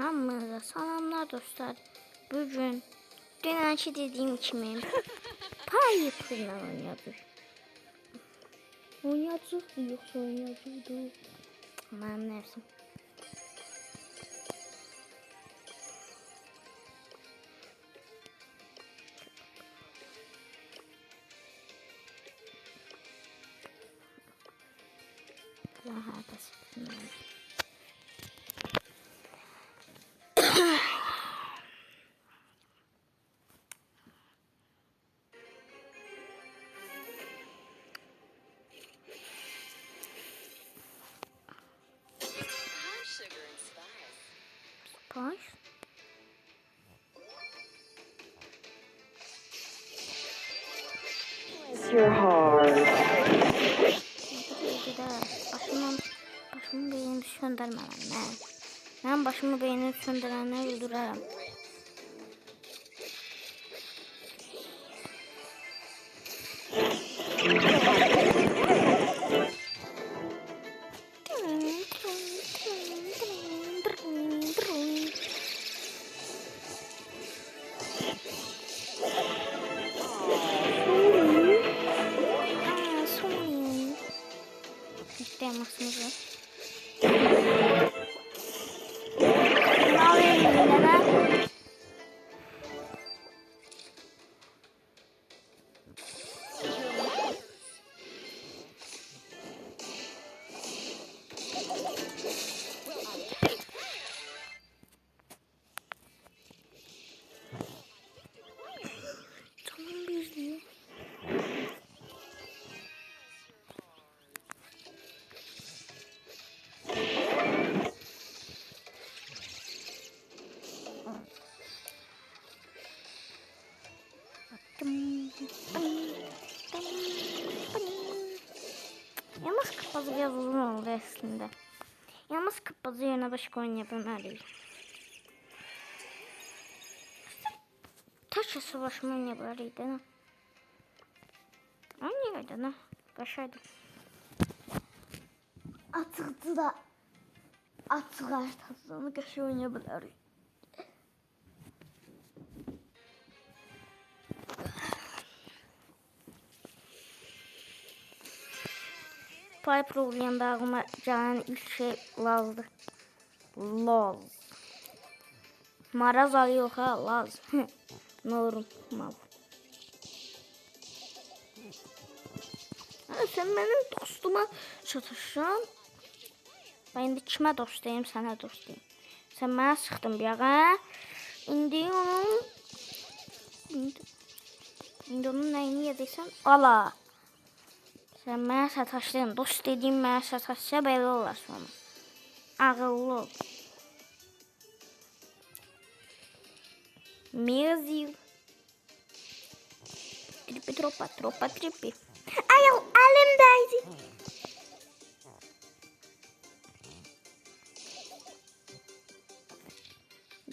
Hamınıza salamlar dostlar. Bugün dünənki dediyim kimi Piper'la oynayacağıq. Oynayacağıq yoxsa oynayacağıq? Mənim nəfsim. Hardası. Spice. Your heart. Başımın beynini söndürmem. Ben başımı beynini söndürenleri öldürürüm. Temasımızı. Ne alayım ben? Tamam bir diyor. Yalnız kapazı biraz uzun oldu aslında. Yalnız kapazı yerine başka oyun yapamayız. Taşla savaşma oynayabilirdi ne? Oynayabilirdi ne? Kaşaydı. Atıktı da atık artasını kaşı oynayabilirdi. Piper oynayanda ağıma gelen ilk şey Laz'dı. Laz. Maraz Ali yok ha Laz. Normal. Sen benim dostuma çatışsan. Ben indi kime dostayım, sana dostayım. Sen bana sıxdın bir ağa. İndi onun neyini yediysen ala. Sen mənə sataşdın. Dost dediyim mənə sataşsa belə olar sonra. Ağıllı ol. Mezil. Tripi tropa tripi. Ay elimdeydi.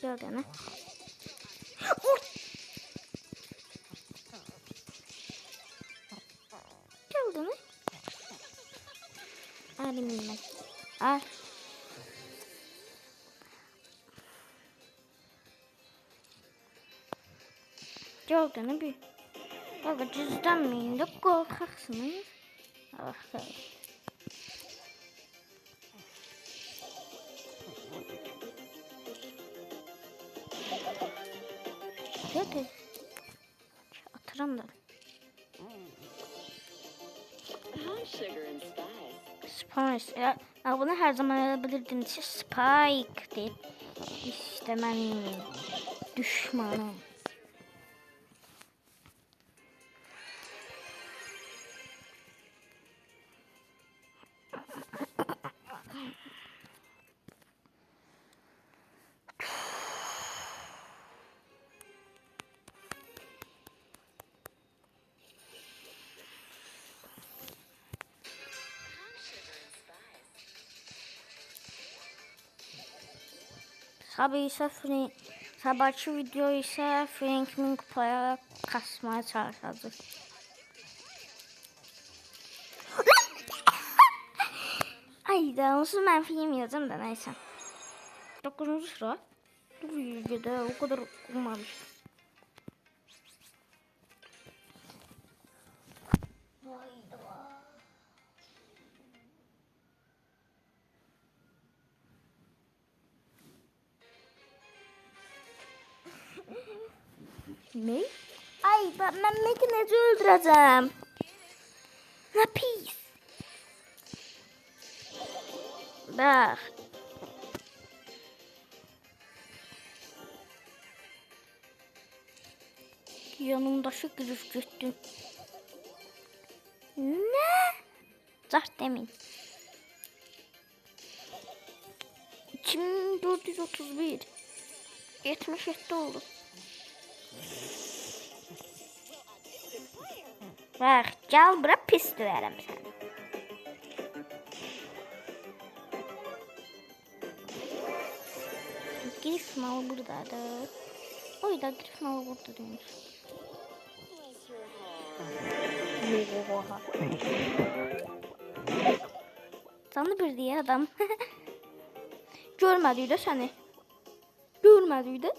Gördün mü? Gördün mü? Elimden. Al. Gördün mü bir? Bak cüzdanmayın da korkaksınız. Ah evet. Hadi. Atıram da. Spice. Ya bunu her zaman yapabilirdiniz. Spike değil. İşte benim düşmanım. Sabahki video ise Frank'in kupaya kasmaya çalışacağız. Ay da onsuz mən film yazacağım da neyse. 9. sıra. Dur yüzde o kadar olmamış. Ne? Ay ben makineci öldüreceğim. Ne pis. Bak. Yanımdaşı gülüş gitti. Ne? Zart demin. 2431. 77 oldu. Bak gel bura pis döverim seni. Grif malı buradadır. Oy da grif malı burada demiş. Oha. Canı bir diye adam. Görmedi de seni. Görmedi de.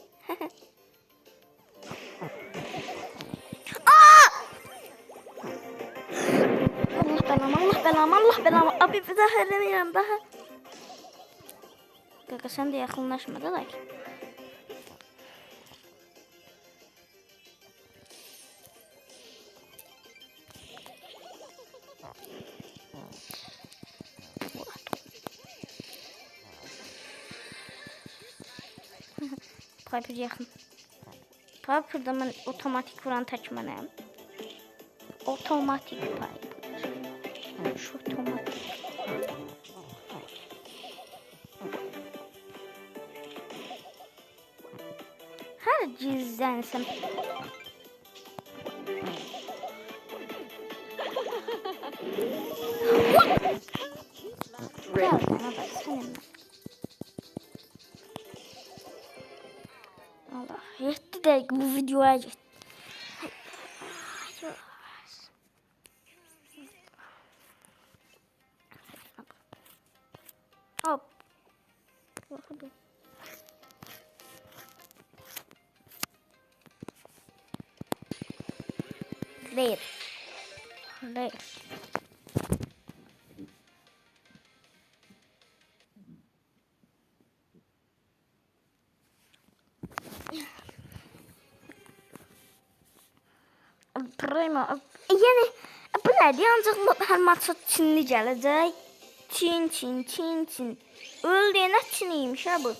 Allah belam, Allah belam. Abi bir daha eləmirəm daha. Qaqa sen de yaxınlaşma da like. Piper yaxın. Piper'da mən otomatik vuran tək mənəm. Otomatik Piper. Şu otomatik. Her cizlensem. Gel bana bak seninle. Allah 7 dakika bu videoya gitti. Hop. Değil. Değil. Primo. Yani bu nədir? Ancaq hər maça Çinli gələcək. Çin. Öldüyünə Çiniymiş ha bu.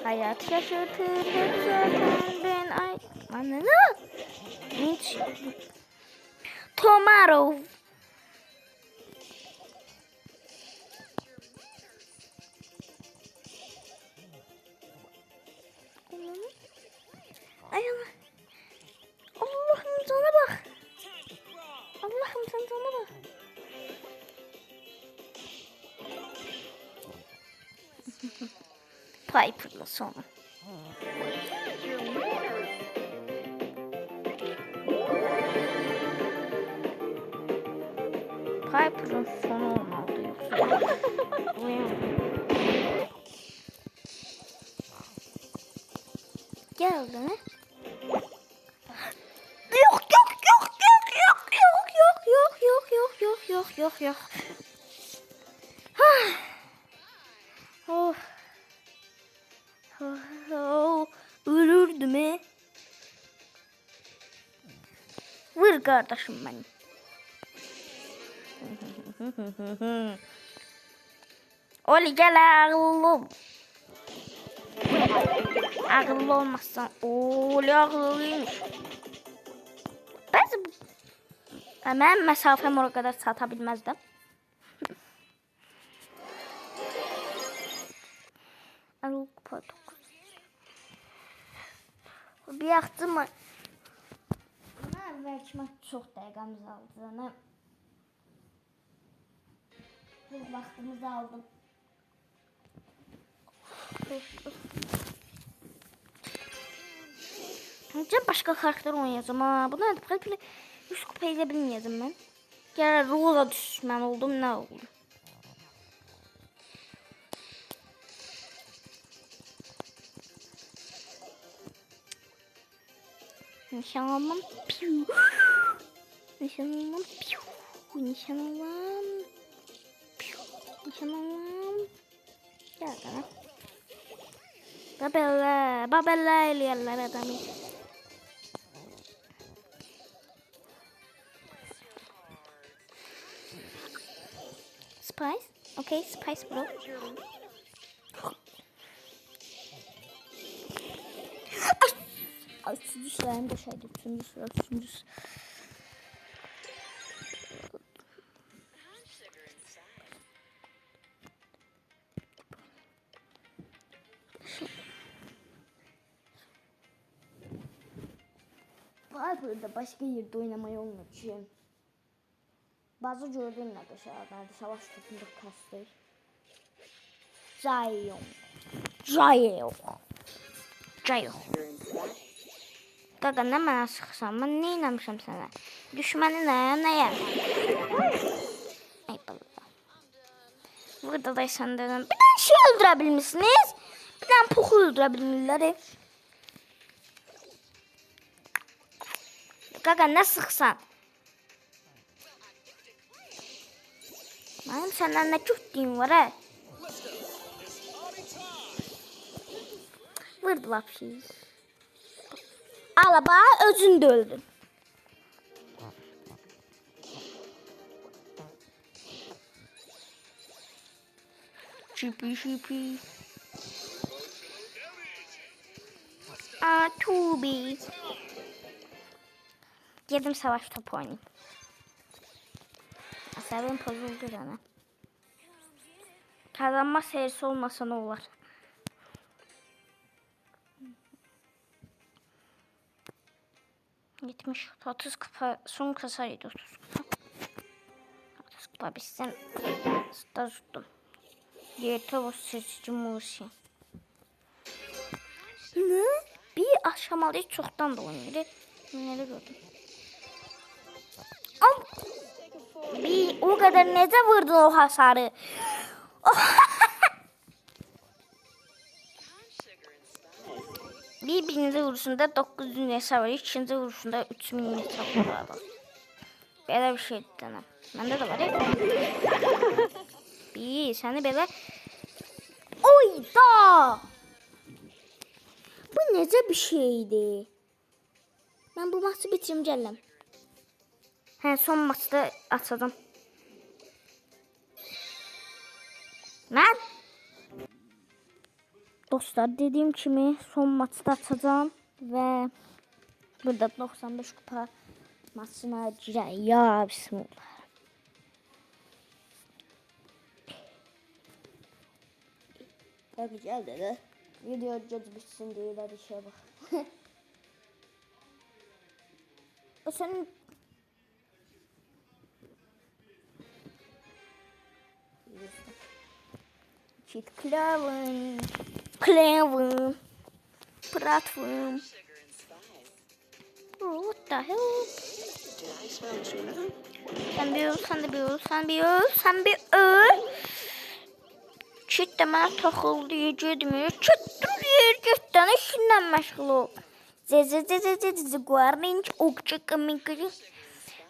Hayat yaşatır hep zaten ben ay. Anladın? Hiç. Tomorrow. Ay Allah. Allah'ım sana bak. Allah'ım sen sana bak. Piper'la sonra. Piper'ın sonu olmalı yoksa. Geldi mi? Yok. Ölürdüm he. Vur kardeşim benim. Oli gel ağıllı. Ağıllı olmazsan. Oli ağıllıymış. Mən məsafəm o qədər çata bilməzdim. Bir yaxçı mı? Əvvəlki maç çox dəqiqəmiz aldı. Bir vaxtımızı aldım. Başqa karakter oynayacağım. Bu nədir? 100 kupa edə bilməyəcəm mən. Gələ rola düşmən oldum, nə oldu? Nişan almam. Piu. Nişan almam. Piu. Nişan almam. Piu. Nişan almam. Gəl qana. Babella eləyərlər adamı. Spice? Okay, Spice bro. Ay, üçüncü sırayım boşaydı. Üçüncü sıra. Var burada başka yerde oynamayı unutmuşum. Bazı gördüğüm arkadaşlar savaş topunda kastır. Jayo. Qaqa, nə mənə sıxsan? Mən nə inəmişəm sənə? Düşməni nəyə? Ay bala. Burada da səndən bir dənə şey öldürə bilmişsiniz. Bir dənə puxu öldürə bilmirlər. Qaqa, nə sıxsan? Mənim səndən nə götdüyüm var, hə? Vurdu lap şey. Ala bax, özün də öldün. Şipi. Tubi. Yedim savaş topu oynayayım. Asabım pozuldu cana. Kazanma serisi olmasa ne olur? Gitmiş 30 kupa, son kasaydı 30 kupa. 30 kupa bizden tuttum. Diğerte bu seçici Musi. Ne? Bir aşamalı çoktan da oynuyor. Nerede gördüm? Bir o kadar nece vurdun o hasarı? Birinci vuruşunda 900 metre var, ikinci vuruşunda 3000 metre var. Belə bir şey denəm. Məndə də var ya. Bir, səni belə... Oyda! Bu necə bir şeydi? Mən bu maçı bitirim gələm. Hə, son maçda açacağım. Mən? Dostlar, dediğim kimi son maçda açacağım ve burada 95 kupa maçına girək. Ya bismillah. Bak güzel dedi. Video göz bitsin diye bir şey bak. O senin Cheat Clavin. Platform. Oh, what the hell? Sen bir öl. Cheat de mənə taxıldı, gedmir. Çötdüm yer götdən işinlə məşğul ol. Zezezezezezeze guarınç okçu kımınkırı.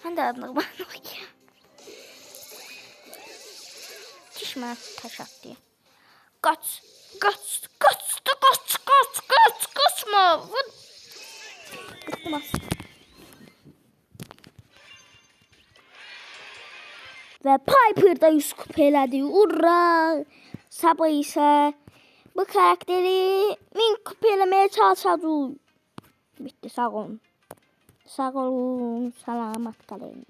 Ben de adını bana ya. Diş mənə taş attı. Kaçma. Bıktım aslında. Ve Piper da 100 kupa elədi. Urra! Sabah ise bu karakteri 1000 kupa eləməyə çalışacaq. Bitti, sağ olun. Selamat kalın.